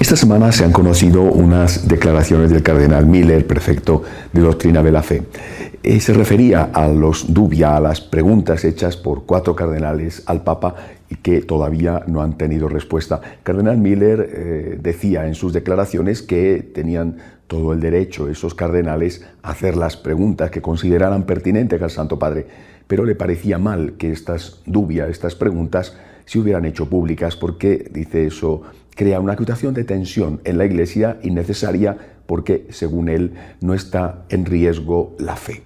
Esta semana se han conocido unas declaraciones del cardenal Miller, prefecto de Doctrina de la Fe. Se refería a los dubia, a las preguntas hechas por 4 cardenales al Papa y que todavía no han tenido respuesta. El cardenal Miller decía en sus declaraciones que tenían todo el derecho esos cardenales a hacer las preguntas que consideraran pertinentes al Santo Padre, pero le parecía mal que estas dubia, estas preguntas, se hubieran hecho públicas porque, dice eso, crea una situación de tensión en la Iglesia innecesaria porque, según él, no está en riesgo la fe.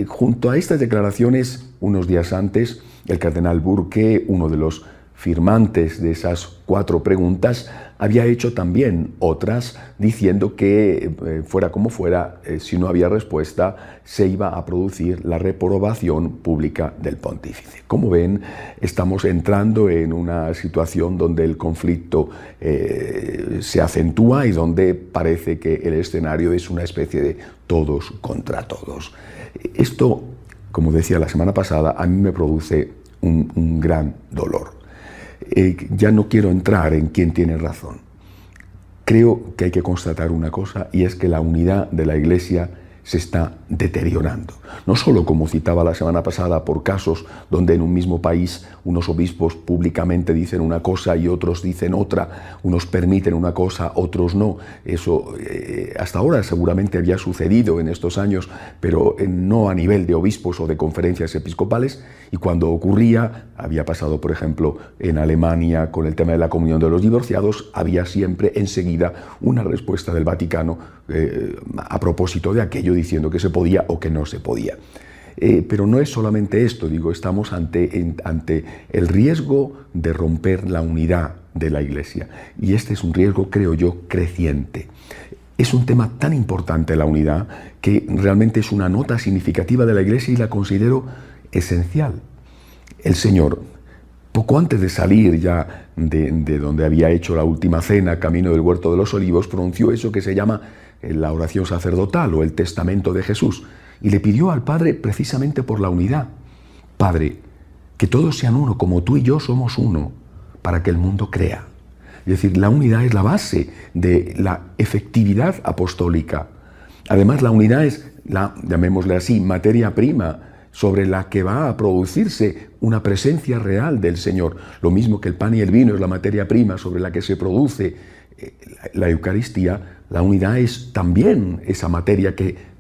Junto a estas declaraciones, unos días antes, el cardenal Burke, uno de los firmantes de esas 4 preguntas, había hecho también otras diciendo que, fuera como fuera, si no había respuesta, se iba a producir la reprobación pública del pontífice. Como ven, estamos entrando en una situación donde el conflicto se acentúa y donde parece que el escenario es una especie de todos contra todos. Esto, como decía la semana pasada, a mí me produce un gran dolor. Ya no quiero entrar en quién tiene razón. Creo que hay que constatar una cosa, y es que la unidad de la Iglesia se está deteriorando. No solo, como citaba la semana pasada, por casos donde en un mismo país unos obispos públicamente dicen una cosa y otros dicen otra, unos permiten una cosa, otros no. Eso hasta ahora seguramente había sucedido en estos años, pero no a nivel de obispos o de conferencias episcopales, y cuando ocurría, había pasado por ejemplo en Alemania con el tema de la comunión de los divorciados, había siempre enseguida una respuesta del Vaticano a propósito de aquello, diciendo que se podía o que no se podía. Pero no es solamente esto, digo, estamos ante el riesgo de romper la unidad de la Iglesia. Y este es un riesgo, creo yo, creciente. Es un tema tan importante la unidad que realmente es una nota significativa de la Iglesia y la considero esencial. El Señor, poco antes de salir ya de donde había hecho la última cena, camino del Huerto de los Olivos, pronunció eso que se llama la oración sacerdotal o el testamento de Jesús, y le pidió al Padre precisamente por la unidad. Padre, que todos sean uno, como tú y yo somos uno, para que el mundo crea. Es decir, la unidad es la base de la efectividad apostólica. Además, la unidad es llamémosle así, materia prima sobre la que va a producirse una presencia real del Señor. Lo mismo que el pan y el vino es la materia prima sobre la que se produce la Eucaristía, la unidad es también esa materia que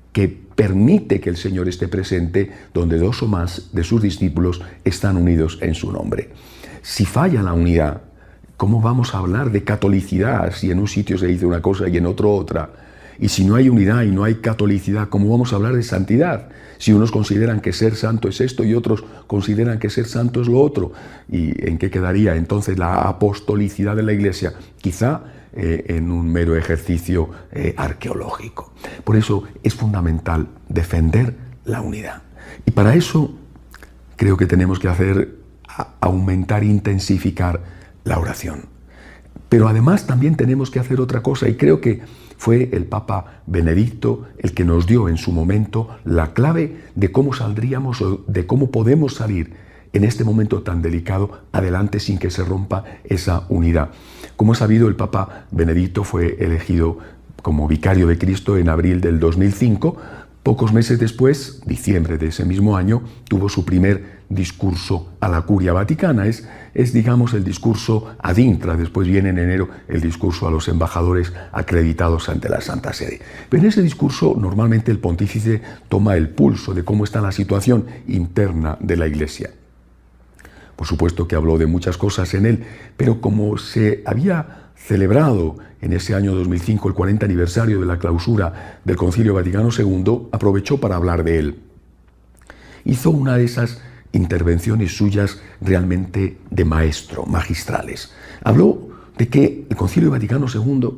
permite que el Señor esté presente donde 2 o más de sus discípulos están unidos en su nombre. Si falla la unidad, ¿cómo vamos a hablar de catolicidad si en un sitio se dice una cosa y en otro otra? Y si no hay unidad y no hay catolicidad, ¿cómo vamos a hablar de santidad? Si unos consideran que ser santo es esto y otros consideran que ser santo es lo otro. ¿Y en qué quedaría entonces la apostolicidad de la Iglesia? Quizá en un mero ejercicio arqueológico. Por eso es fundamental defender la unidad. Y para eso creo que tenemos que aumentar e intensificar la oración. Pero además también tenemos que hacer otra cosa, y creo que fue el Papa Benedicto el que nos dio en su momento la clave de cómo saldríamos o de cómo podemos salir en este momento tan delicado adelante sin que se rompa esa unidad. Como es sabido, el Papa Benedicto fue elegido como vicario de Cristo en abril del 2005. Pocos meses después, diciembre de ese mismo año, tuvo su primer discurso a la Curia Vaticana. Es digamos, el discurso ad intra. Después viene en enero el discurso a los embajadores acreditados ante la Santa Sede. Pero en ese discurso, normalmente el pontífice toma el pulso de cómo está la situación interna de la Iglesia. Por supuesto que habló de muchas cosas en él, pero como se había celebrado en ese año 2005 el 40 aniversario de la clausura del Concilio Vaticano II, aprovechó para hablar de él. Hizo una de esas intervenciones suyas realmente de maestro, magistrales. Habló de que el Concilio Vaticano II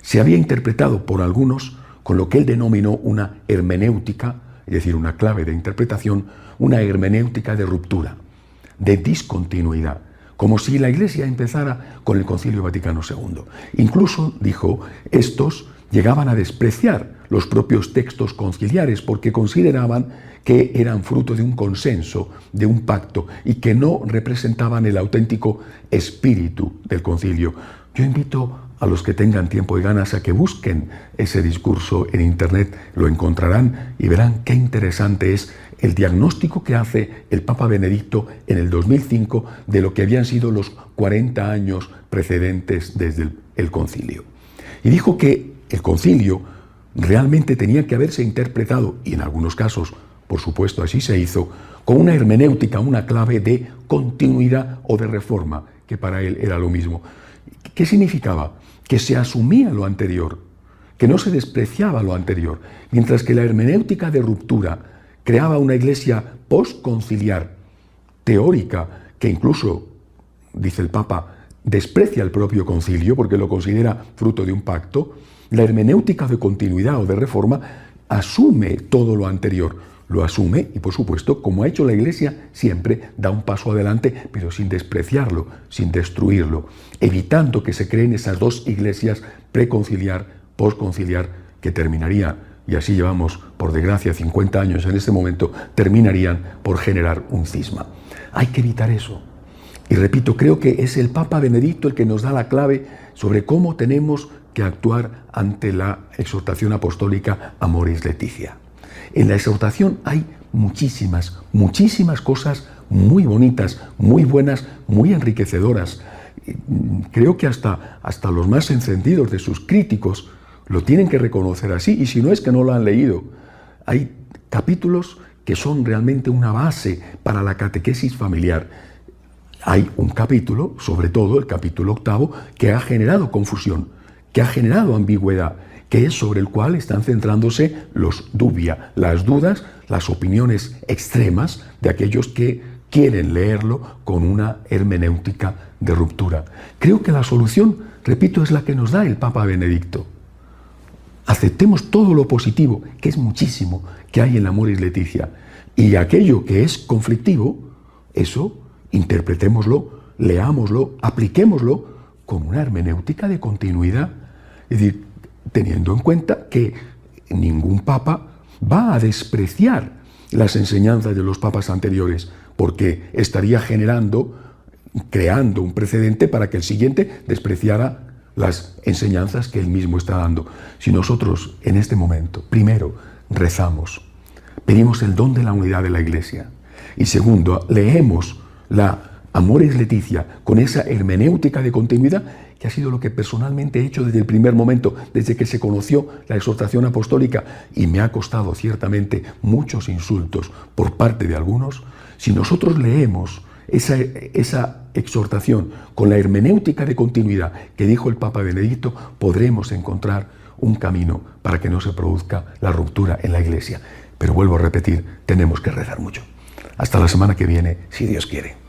se había interpretado por algunos con lo que él denominó una hermenéutica, es decir, una clave de interpretación, una hermenéutica de ruptura, de discontinuidad, como si la Iglesia empezara con el Concilio Vaticano II. Incluso, dijo, estos llegaban a despreciar los propios textos conciliares porque consideraban que eran fruto de un consenso, de un pacto, y que no representaban el auténtico espíritu del concilio. Yo invito a los que tengan tiempo y ganas a que busquen ese discurso en Internet, lo encontrarán y verán qué interesante es el diagnóstico que hace el Papa Benedicto en el 2005 de lo que habían sido los 40 años precedentes desde el concilio. Y dijo que el concilio realmente tenía que haberse interpretado, y en algunos casos, por supuesto, así se hizo, con una hermenéutica, una clave de continuidad o de reforma, que para él era lo mismo. ¿Qué significaba? Que se asumía lo anterior, que no se despreciaba lo anterior, mientras que la hermenéutica de ruptura creaba una iglesia postconciliar, teórica, que incluso, dice el Papa, desprecia el propio concilio porque lo considera fruto de un pacto. La hermenéutica de continuidad o de reforma asume todo lo anterior, lo asume y, por supuesto, como ha hecho la Iglesia, siempre da un paso adelante, pero sin despreciarlo, sin destruirlo, evitando que se creen esas dos iglesias preconciliar, postconciliar, que terminaría, y así llevamos, por desgracia, 50 años en este momento, terminarían por generar un cisma. Hay que evitar eso. Y repito, creo que es el Papa Benedicto el que nos da la clave sobre cómo tenemos que actuar ante la exhortación apostólica Amoris Laetitia. En la exhortación hay muchísimas cosas muy bonitas, muy buenas, muy enriquecedoras. Creo que hasta los más encendidos de sus críticos lo tienen que reconocer así, y si no es que no lo han leído. Hay capítulos que son realmente una base para la catequesis familiar. Hay un capítulo, sobre todo el capítulo 8, que ha generado confusión, que ha generado ambigüedad, que es sobre el cual están centrándose los dubia, las dudas, las opiniones extremas de aquellos que quieren leerlo con una hermenéutica de ruptura. Creo que la solución, repito, es la que nos da el Papa Benedicto. Aceptemos todo lo positivo, que es muchísimo, que hay en la Amoris Laetitia, y aquello que es conflictivo, eso interpretémoslo, leámoslo, apliquémoslo con una hermenéutica de continuidad. Es decir, teniendo en cuenta que ningún papa va a despreciar las enseñanzas de los papas anteriores, porque estaría creando un precedente para que el siguiente despreciara las enseñanzas que él mismo está dando. Si nosotros en este momento, primero, rezamos, pedimos el don de la unidad de la Iglesia, y segundo, leemos la Amoris Laetitia con esa hermenéutica de continuidad, que ha sido lo que personalmente he hecho desde el primer momento, desde que se conoció la exhortación apostólica, y me ha costado ciertamente muchos insultos por parte de algunos. Si nosotros leemos esa exhortación con la hermenéutica de continuidad que dijo el Papa Benedicto, podremos encontrar un camino para que no se produzca la ruptura en la Iglesia. Pero vuelvo a repetir, tenemos que rezar mucho. Hasta la semana que viene, si Dios quiere.